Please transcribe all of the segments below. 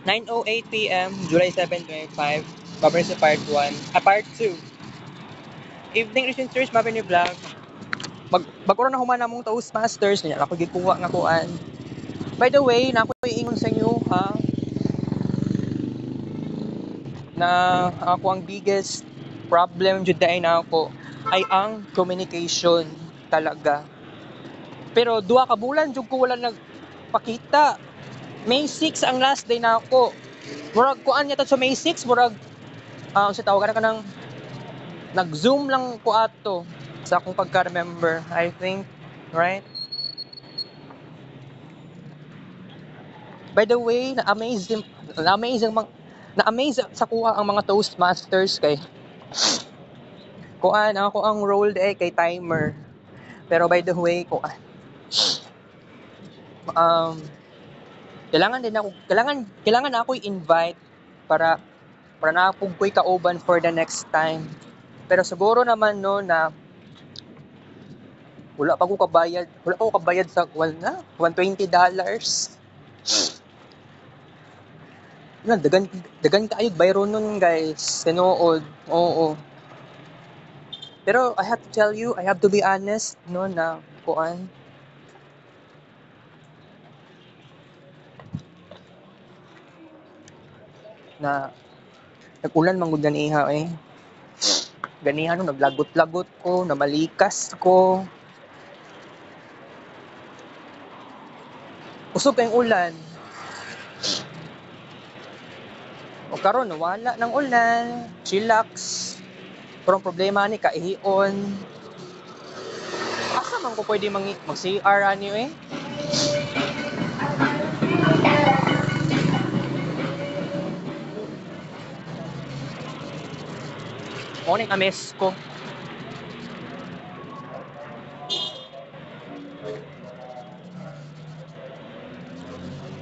9:08 p.m., July 7, 2025. Maparin sa part 1. Part 2. Evening research, mapin ni vlog. Magkaroon na humana mong Toastmasters. Ganyan ako gikuha nga kuan. By the way, na ako iingon sa inyo ha, na ako ang biggest problem jud na ako ay ang communication talaga. Pero duha ka bulan jud ko wala nagpakita. May 6 ang last day na ako. Murag kuan niya sa May 6, murag sa tawagan ka ng nag-zoom lang ko ato sa akong pagka-remember, I think, right? By the way, na-amaze sa kuha ang mga Toastmasters kay kuan ako ang role kay timer. Pero by the way, kuan um kailangan ako i-invite para na ako ko'y kauban for the next time. Pero siguro naman no na wala pa ko kabayad sa $120. Dagan kaayog bayro nun guys. Tinuod. Oo. Pero I have to tell you, I have to be honest no na kuan na nag-ulan man gud ganiha Ganiha no naglagot-lagot ko, namalikas ko. Usog kayong ulan. O karon wala ng ulan, chillax. Pero ang problema ni kaihion. Asa man ko pwede mag-CR ani Morning ames ko.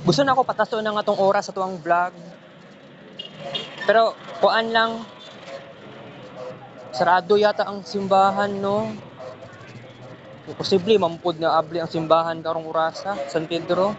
Gusto na ako pataso na nga tong oras sa tuwang vlog. Pero kuan lang, sarado yata ang simbahan no. Posible mampud na abli ang simbahan karong orasa, San Pedro.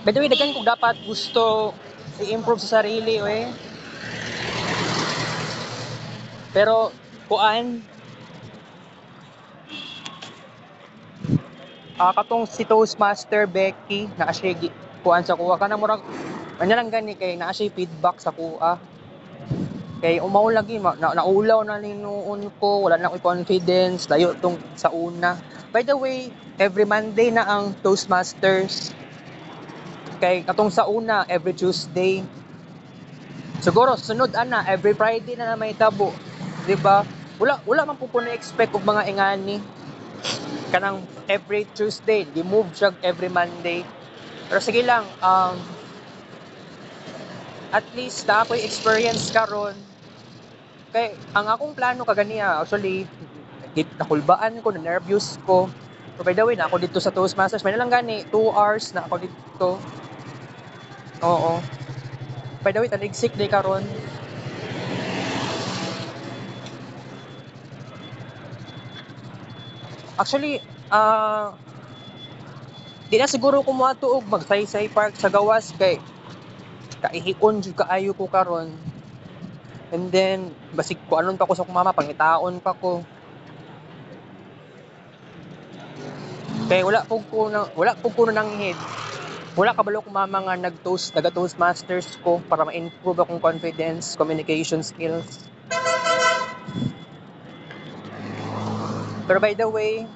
By the way, daghan kung dapat gusto i-improve sa sarili Pero kuan katong si Toastmaster Becky na siya kuan sa kuha kana murag ano lang gani kay naa siya feedback sa kuha. Kay umaw lagi naulaw na ninuon ko, wala na ko confidence layo tong sa una. By the way, every Monday na ang Toastmasters. Kay katong sa una every Tuesday. Siguro sunod ana every Friday na may tabo, di ba? Wala man po na-expect og mga ingani. Kanang every Tuesday, di-move siya every Monday. Pero sige lang, at least na ako'y experience karon. Kay ang akong plano kaganiya, actually, nakulbaan ko, na-nervous ko. Pero by the way, na ako dito sa Toastmasters. May nalang gani, 2 hours na ako dito. Oo. By the way, taligsik day karon. Actually, di na siguro ko moadto og magsaysay park sa gawas kay kaihikon jud kaayo ko karon. And then basig ko anon pa ko sa mama pangitaon pa ko. Kay wala pug ko na nanghid. Wala kabalo ko mama nga naga-Toastmasters ko para ma-improve akong confidence, communication skills. Pero by the way,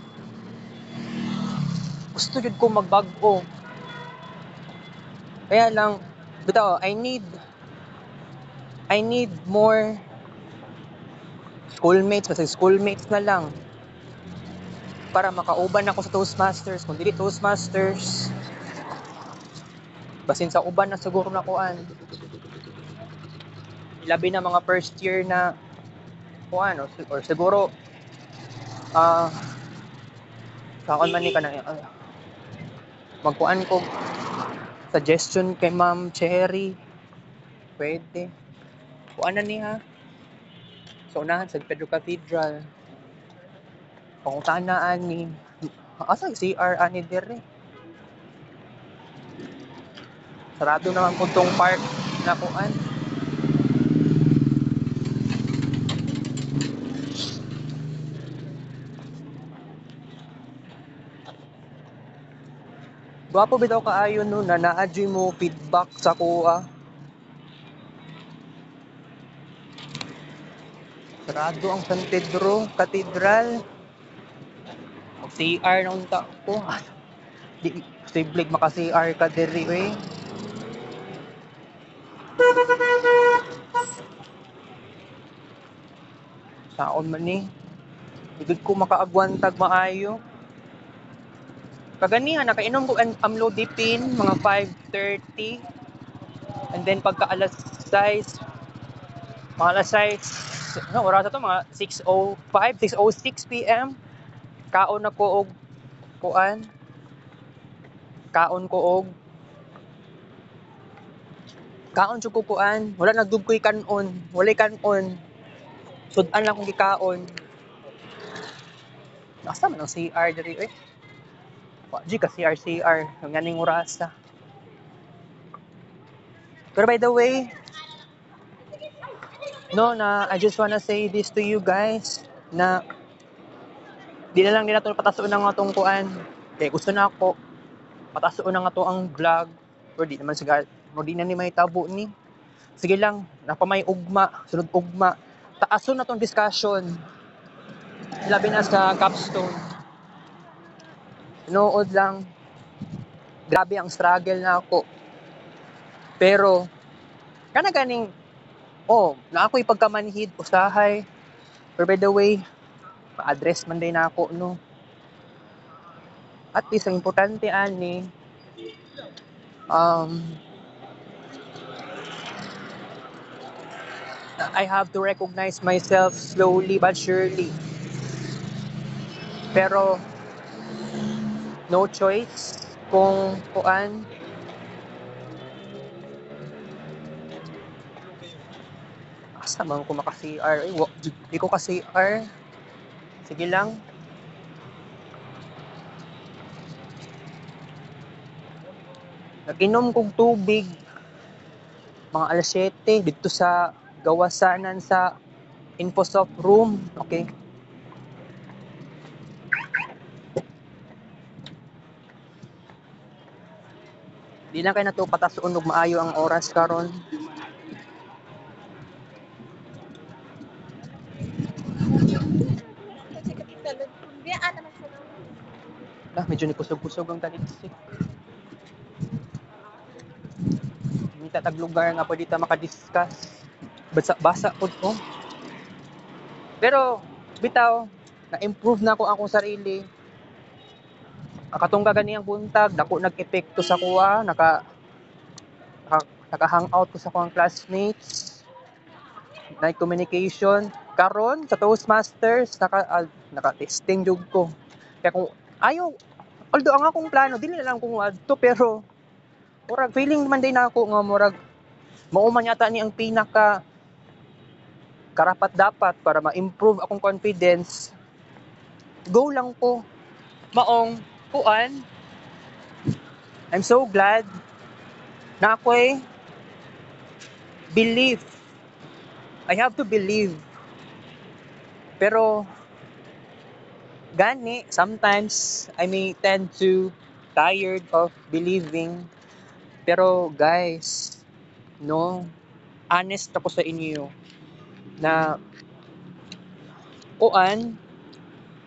gusto jud ko magbag-o. Kaya lang bitaw, I need more schoolmates na lang. para makauban ako sa Toastmasters. Kung dili Toastmasters, basin sa uban na siguro na kuan. Labi na mga first year na kuan or siguro kaon man ni kanang magkuan ko suggestion kay Ma'am Cherry. Pwede. Kuan na niya. Sa unahan sa Pedro Cathedral. Pangutanaan ni asa CR ani dire. Sarado naman po tong park na kuan. Gwapo bitaw kaayo no na naadyo mo feedback sa kuha. Sarado ang San Pedro Cathedral. Mag CR na unta ko. Di posible maka CR ka diri eh. Saon man ni. Igud ko makaagwantag maayo. Kaganihan nakainom ko ang amlodipine mga 5:30. And then pagka alas 6, mga alas 6, no, oras to mga 6:05, 6:06 PM. Kaon ako og kuan. Kaon ko og kaon jud ko kuan. Wala nagdugkoy kanon, walay kanon. Sudan lang kong gikaon. Nasa man ang CR diri eh. Wa di ka CR ang ganing orasa. Pero by the way, no, na I just wanna say this to you guys na di na lang nila to patasuon ng atong kuan. Kaya gusto na ako patasuon na nga to ang vlog. Pero di naman siya, di na ni may tabo ni. Sige lang, napamay ugma, sunod ugma. Taason na tong discussion. Labi na sa capstone. Nood lang. Grabe ang struggle na ako. Pero, kana ganing, na ako'y pagkamanhid, usahay. Pero by the way, ma-address man din na ako, no. At least, ang importante, ani, I have to recognize myself slowly but surely. Pero, no choice kung kuan. Asa man ko maka-CR? Di ko ka-CR. Sige lang. Nag-inom kong tubig. Mga alas 7 dito sa gawasanan sa Infosoft room. Okay. Di lang kayo na to patasuon og maayo ang oras karon. Medyo ni kusog-kusog ang talisik. Hindi tag lugar nga pwede ta maka-discuss. Basa po ko. Pero, bitaw, na-improve na ako akong sarili. Katong kaganiyang buntag, dako nag-epekto sa kuha, naka-hangout ko sa kuwang classmates. Night communication. Karon sa Toastmasters, naka-testing jud ko. Kaya kung although ang akong plano, dili na lang kung adto, pero murag feeling man din ako nga murag mauman yata ni ang pinaka karapat dapat para ma-improve akong confidence. Go lang ko. Maong kuan. I'm so glad na ako'y believe. I have to believe. Pero gani, sometimes I may tend to tired of believing. Pero guys, no, honest ako sa inyo na kuan,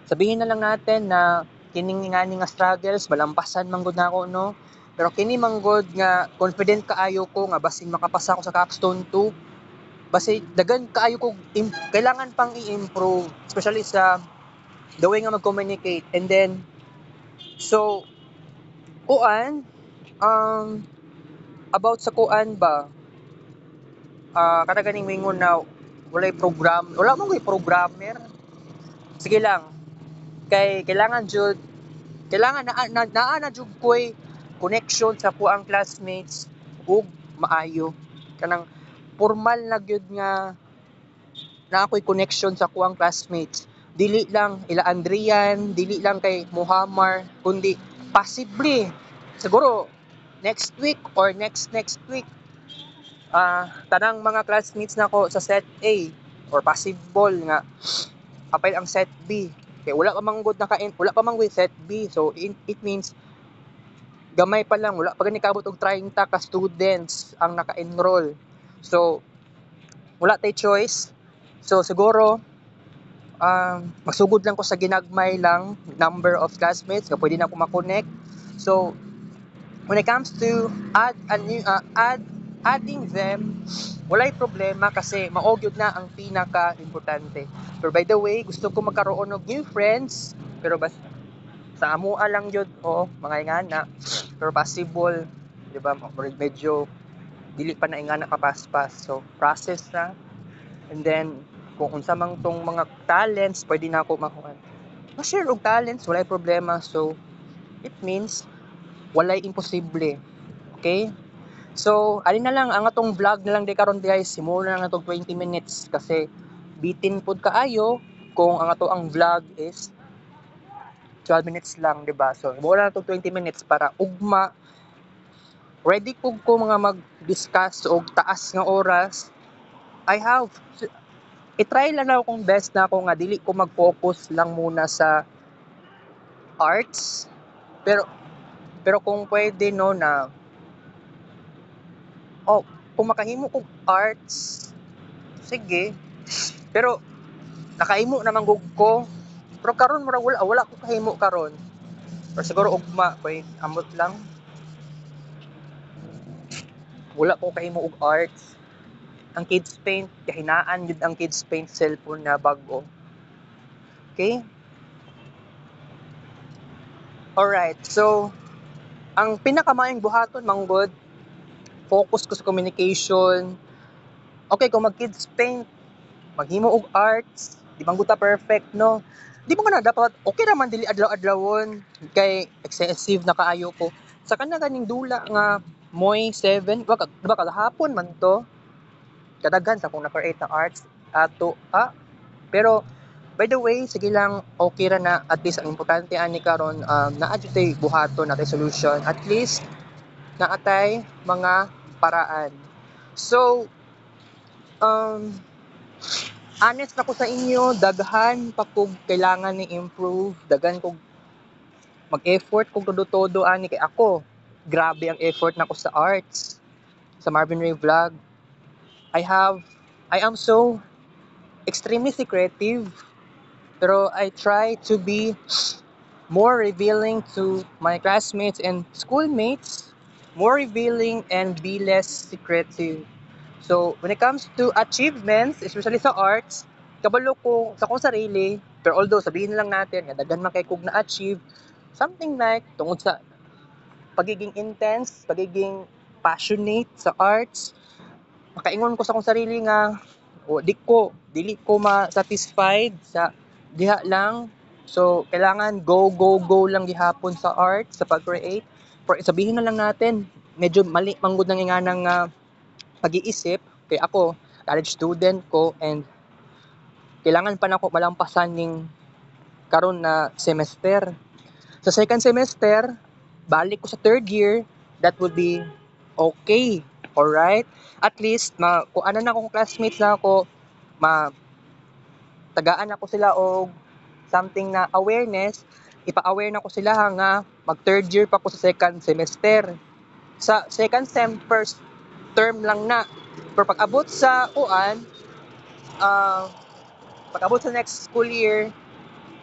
sabihin na lang natin na kining nga struggles malampasan man gud nako, no. Pero kini man gud nga confident kaayo ko nga basin makapasa ko sa capstone 2, basi dagan kaayo ko kailangan pang i-improve, especially sa the way nga mag-communicate. And then so kuan about sa kuan ba, kada ganing mingon na wala man ko'y programmer. Sige lang, kay kailangan na jud ko'y connection sa kuang classmates ug maayo. Kanang formal na gyud nga na ako'y connection sa kuang classmates. Dili lang ila Andrian, dili lang kay Muhammar, kundi possibly siguro next week or next week tanang mga classmates nako sa set A or possible nga apay ang set B. Kay wala pa manggod wala pa manggod set B. So it means gamay pa lang, wala pa gani kabot og 30 ka students ang naka-enroll. So wala tay choice. So siguro magsugod lang ko sa ginagmay lang number of classmates nga pwede na ako makonect. So when it comes to adding them, walay problema kasi mao gyud na ang pinaka-importante. Pero by the way, gusto ko magkaroon og new friends, pero basta sa amoa lang gyud mga ingana. Pero possible, di ba, medyo dili pa na ingana kapaspas. So process na. And then kung unsa mang tong mga talents pwede na ako makuha. Ma-share og talents, walay problema. So it means walay imposible. Okay? So, alin na lang ang atong vlog na lang di karon guys, simulan na natong 20 minutes kasi bitin pud kaayo kung ang ato ang vlog is 12 minutes lang, di ba? So, simulan na natong 20 minutes para ugma ready ko mga mag-discuss og taas nga oras. I-try lang ako kung best na ako nga dili ko mag-focus lang muna sa arts. Pero kung pwede no na kung makahimo kog arts, sige. Pero nakahimo naman gug ko. Pero karon mura wala ko kahimo karon. Pero siguro ugma kay amot lang. Wala ko kahimo og arts. Ang kids paint, kahinaan yun ang kids paint cellphone na bago. Okay? Alright, so ang pinakamaayong buhaton manggod, focus ko sa communication. Okay, kung mag kids paint, maghimo og arts, di bang guta perfect, no? Di mo na dapat, okay naman dili adlaw-adlawon, kay excessive na kaayo ko. Sa kana ganing dula nga Moy 7, diba kahapon man to, kadaghan sa kung na-create na arts ato pero by the way sige lang okay ra na at least ang importante ani karon naa jud tay buhaton na solution at least naatay mga paraan. So honest na ko sa inyo, daghan pa kog kailangan ni improve, daghan kog mag-effort kog todo-todo ani kay ako grabe ang effort nako sa arts sa Marvin Ray Vlog. I am so extremely secretive, pero I try to be more revealing to my classmates and schoolmates, more revealing and be less secretive. So, when it comes to achievements, especially sa arts, kabalo ko sa kong sarili, pero although sabihin lang natin, daghan man kay kog na-achieve, something like, tungod sa pagiging intense, pagiging passionate sa arts, makaingon ko sa akong sarili nga dili ko ma-satisfied sa diha lang. So kailangan go lang gihapon sa art, sa pag-create. For sabihin na lang natin, medyo mali manggod nang inganang pag-iisip kay ako college student ko and kailangan pa nako malampasan ning karon na semester. Sa second semester, balik ko sa third year, that would be okay. Alright? At least, kung ano na akong classmates na ako, tagaan ako sila o something na awareness, ipa-aware na ko sila nga mag third year pa ko sa second semester. Sa second sem, first term lang na. Pero pag abot sa pag abot sa next school year,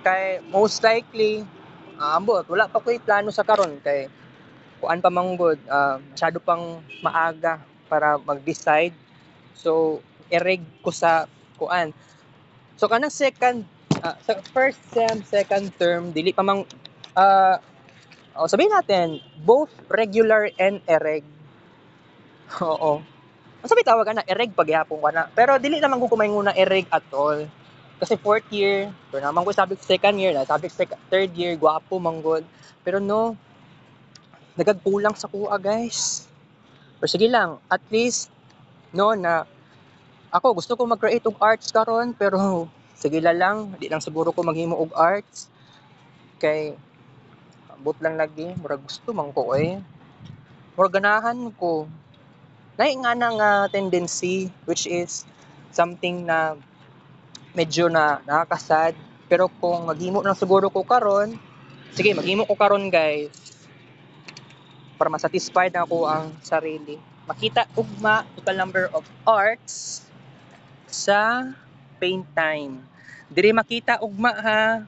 kay most likely, wala pa ko plano sa karon kay kuan pa manggod, masyado pang maaga para mag-decide. So, ereg ko sa kuan. So, kanang second Sa first sem, second term, dili pa mang sabihin natin, both regular and ereg. Oo. Ang sabi tawag na ereg pagyapon ka na. Pero dili naman ko kumain na ereg at all. Kasi fourth year, pero naman ko sabi second year, sabi third year, gwapo manggod. Pero no, nagagkulang sa kuha guys. Pero sige lang, at least no na ako gusto ko mag-create og arts karon pero sige lang, di lang siguro ko maghimo og arts kay abot lang lagi, murag gusto man ko murag ganahan ko. Nay nga nang tendency which is something na medyo na nakakasad. Pero kung maghimo lang siguro ko karon, sige maghimo ko karon guys para ma-satisfied na ako ang sarili. Makita ugma total number of arts sa paint time. Diri makita ugma ha,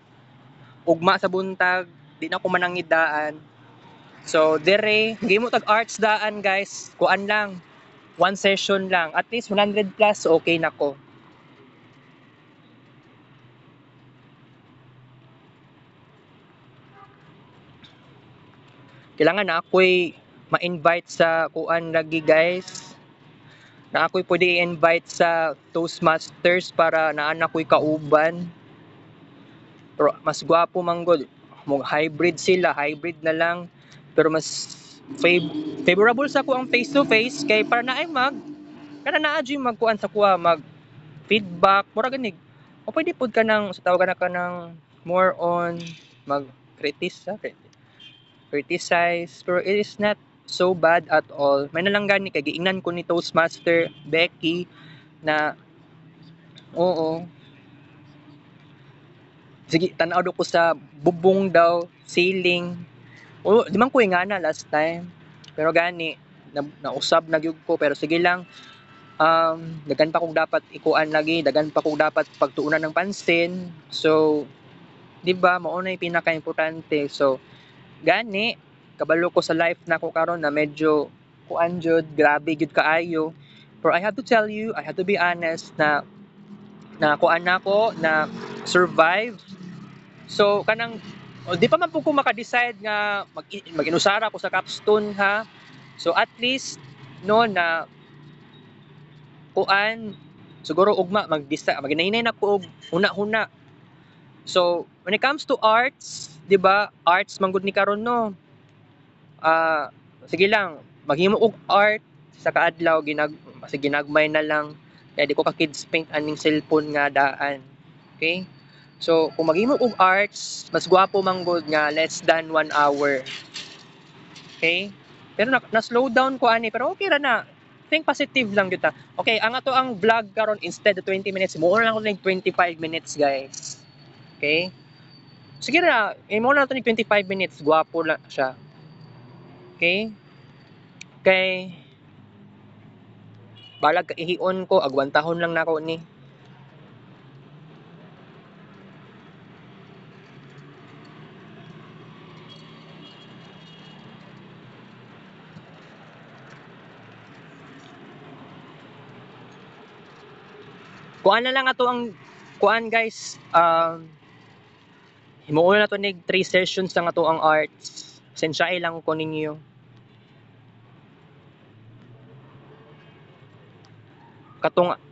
ugma sa buntag, di na ko manangidaan. So dire, gimo tag arts daan guys, kuan lang. One session lang, at least 100 plus okay na ko. Kailangan na ako'y ma-invite sa kuan lagi guys. Na ako'y pwede i-invite sa Toastmasters para naan ako'y kauban. Pero mas gwapo manggod. Hybrid sila, hybrid na lang. Pero mas favorable sa ko ang face to face kay para na ay kana naa gyud magkuan sa kuha mag feedback mura ganig. O pwede pud ka nang sa tawagan na ka ng more on mag criticize pero it is not so bad at all. May nalang gani kay giingnan ko ni Toastmaster Becky na oo. Sige, tanaw ko sa bubong daw, ceiling. O, di man ko ingana last time. Pero gani, nausab na gyud ko pero sige lang. Dagan pa kong dapat ikuan lagi, dagan pa kong dapat pagtuunan ng pansin. So, di ba, mao na yung pinaka-importante. So, gani, kabalo ko sa life na ko karon na medyo kuan jud, grabe jud kaayo. Pero I have to tell you, I have to be honest na kuan na ko na survive. So kanang di pa man po ko maka-decide nga mag-inusara ko sa capstone ha. So at least no na kuan siguro ugma maghinay na ko og huna-huna. So when it comes to arts, 'di ba? Arts man gud ni karon no. Sige lang, maghimo og art sa kaadlaw ginagmay na lang kaya di ko ka kids paint aning cellphone nga daan. Okay? So, kung maghimo og arts, mas gwapo man gud nga less than 1 hour. Okay? Pero na-slow down ko ani, pero okay ra na. Think positive lang gyud ta. Okay, ang ato ang vlog karon instead of 20 minutes, mo lang ko ning 25 minutes, guys. Okay? Sige na, mo na to ning 25 minutes, gwapo lang siya. Okay? Kay balag ihion ko, agwantahon lang nako ni. Kuan na lang ato ang kuan guys. Himuon na to nig 3 sessions lang ato ang arts. Sensyae lang ko ninyo.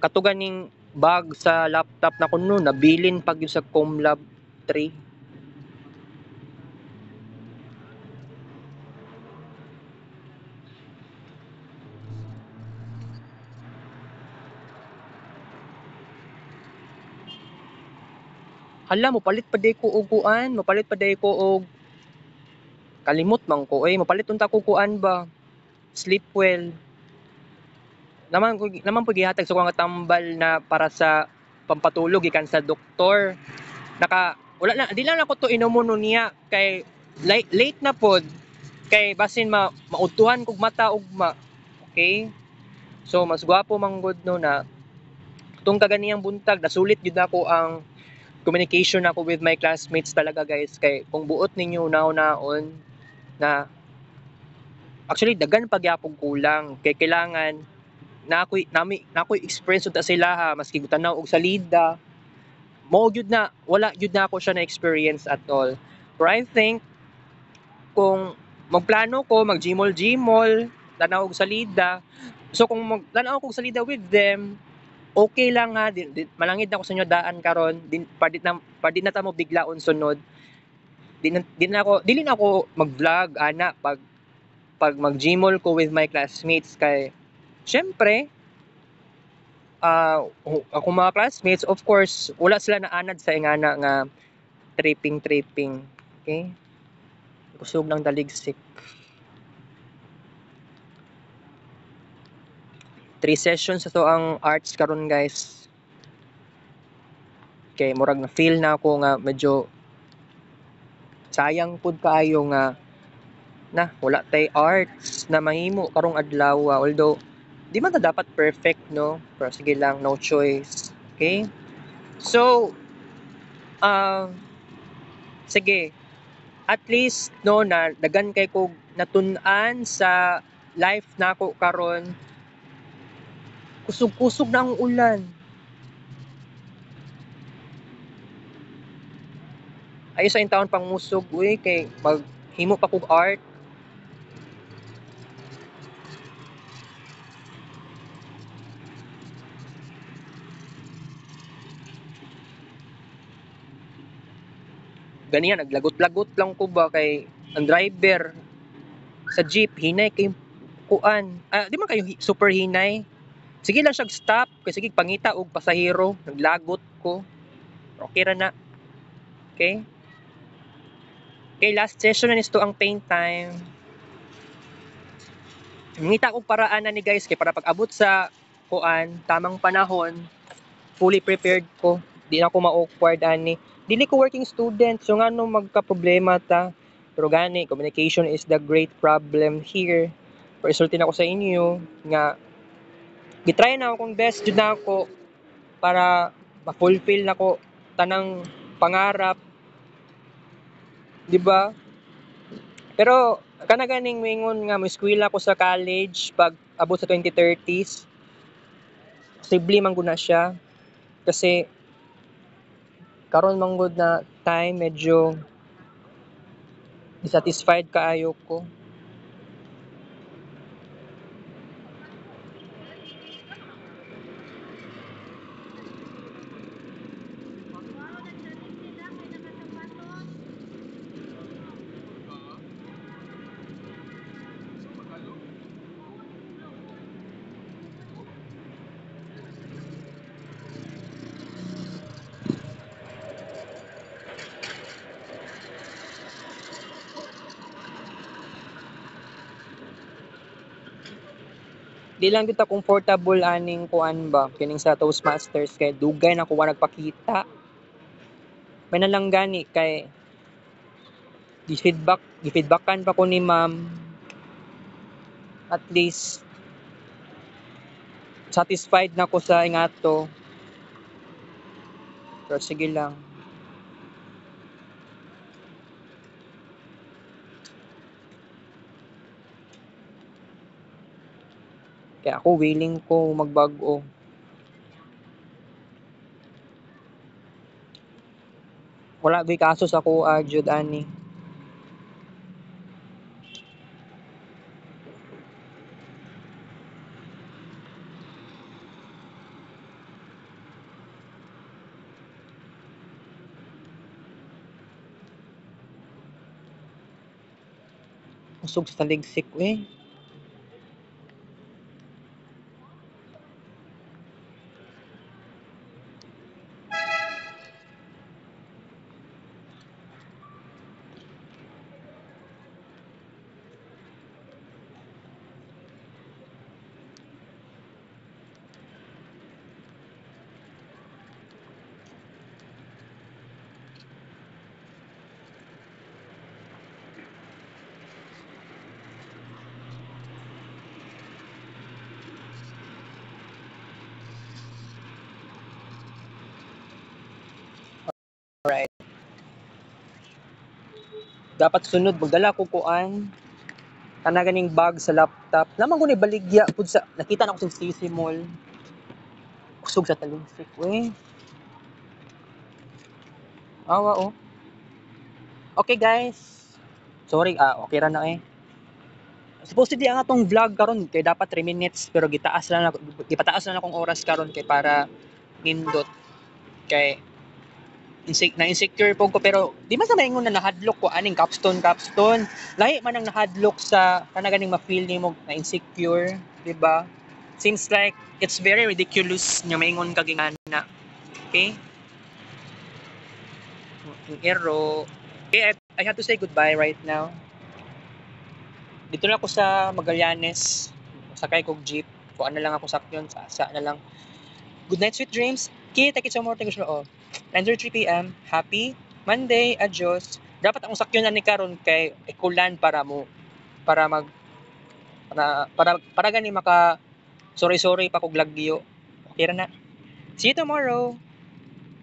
Katuganing bag sa laptop na kuno nabilin pag yung sa Comlab 3. Hala mo palit pa day ko og kuan, mapalit pa day ko og kalimot man ko mapalit unta ko kuan ba. Sleep well. Naman po gihatag sa ko nga tambal na para sa pampatulog ikan sa doktor. Wala na di lang ako to inumon niya kay late na pod kay basin mautuhan kog mata ugma. Okay? So mas gwapo man gud no na tung kaganiyang buntag nasulit gyud nako ang communication ako with my classmates talaga guys kay kung buot ninyo naon na actually dagan pagyapon kulang kay kailangan na ako'y experience unta sila ha maski tanaw og salida mo gyud na wala gyud na ako siya na experience at all. But I think kung magplano ko mag Gmall, tanaw og salida. So kung magtanaw ko og salida with them, okay lang ha. Malangid na ako sa inyo daan karon. Padit na ta mo biglaon sunod. Dili na ako mag-vlog ana pag mag Gmall ko with my classmates kay syempre ako mga classmates, of course, wala sila naanad sa ingana nga tripping. Okay? Kusog ng daligsik. 3 sessions sa to ang arts karon guys. Okay, murag na feel na ako nga medyo sayang pud kaayo nga na wala tay arts na mahimo karong adlaw. Although di man ta dapat perfect no, pero sige lang, no choice. Okay? So, sige, at least no na dagan kay ko natun-an sa life nako karon. Kusog-kusog na ang ulan. Ayo sa intawon pang musog uy kay maghimo pa kog art. Ganiya naglagot-lagot lang ko ba kay ang driver sa jeep hinay kay kuan. Di man kayo super hinay. Sige lang siya stop kay sige pangita og pasahero, naglagot ko. Okay ra na. Okay? Okay, last session na nisto ang paint time. Mangita og paraan na ni guys kay para pag-abot sa kuan, tamang panahon, fully prepared ko. Di na ako ma-awkward ani. Dili ko working student, so ngano magka-problema ta. Pero gani, communication is the great problem here. Pero isulti na ako sa inyo nga gitry na akong best jud na ako para ma-fulfill na ko tanang pangarap, di ba? Pero kana ganing mingon nga mo eskwela ko sa college pag abot sa 2030s. Posible man gud na siya kasi karon man gud na time medyo dissatisfied kaayo ko. Di lang kita comfortable aning kuan ba kining sa Toastmasters kay dugay na ko wa nagpakita. May na lang gani kay gi-feedbackan pa ko ni ma'am. At least satisfied na ko sa ingato. Pero sige lang. Kaya ako willing ko magbago. Wala gyud kaso sa ko jud ani. Usog sa taligsik eh. Alright. Dapat sunod magdala ko kuan. Kana ganing bag sa laptop. Naman ko ni baligya pud sa nakita na ko sa CC Mall. Kusog sa taligsik we. Awa oh. Okay guys. Sorry, okay ra na eh. Supposedly ang atong vlog karon kay dapat 3 minutes pero gipataas lang akong oras karon kay para nindot kay na-insecure po ko pero di man sa maingon na nahadlok ko aning capstone. Lahi man ang nahadlok sa kana ganing ma-feel nimo na insecure, di ba? Seems like it's very ridiculous nga maingon ka gingana. Okay? Ero. Okay, I have to say goodbye right now. Dito na ako sa Magallanes. Sakay kog jeep. Kuan na lang ako sakyon sa asa na lang. Good night, sweet dreams. Okay, take it so more. Thank you so much. 9:03 p.m. Happy Monday. Adios. Dapat akong sakyon na ni karon kay ikulan para mag para gani maka sorry pa kog lagyo. Okay ra na. See you tomorrow.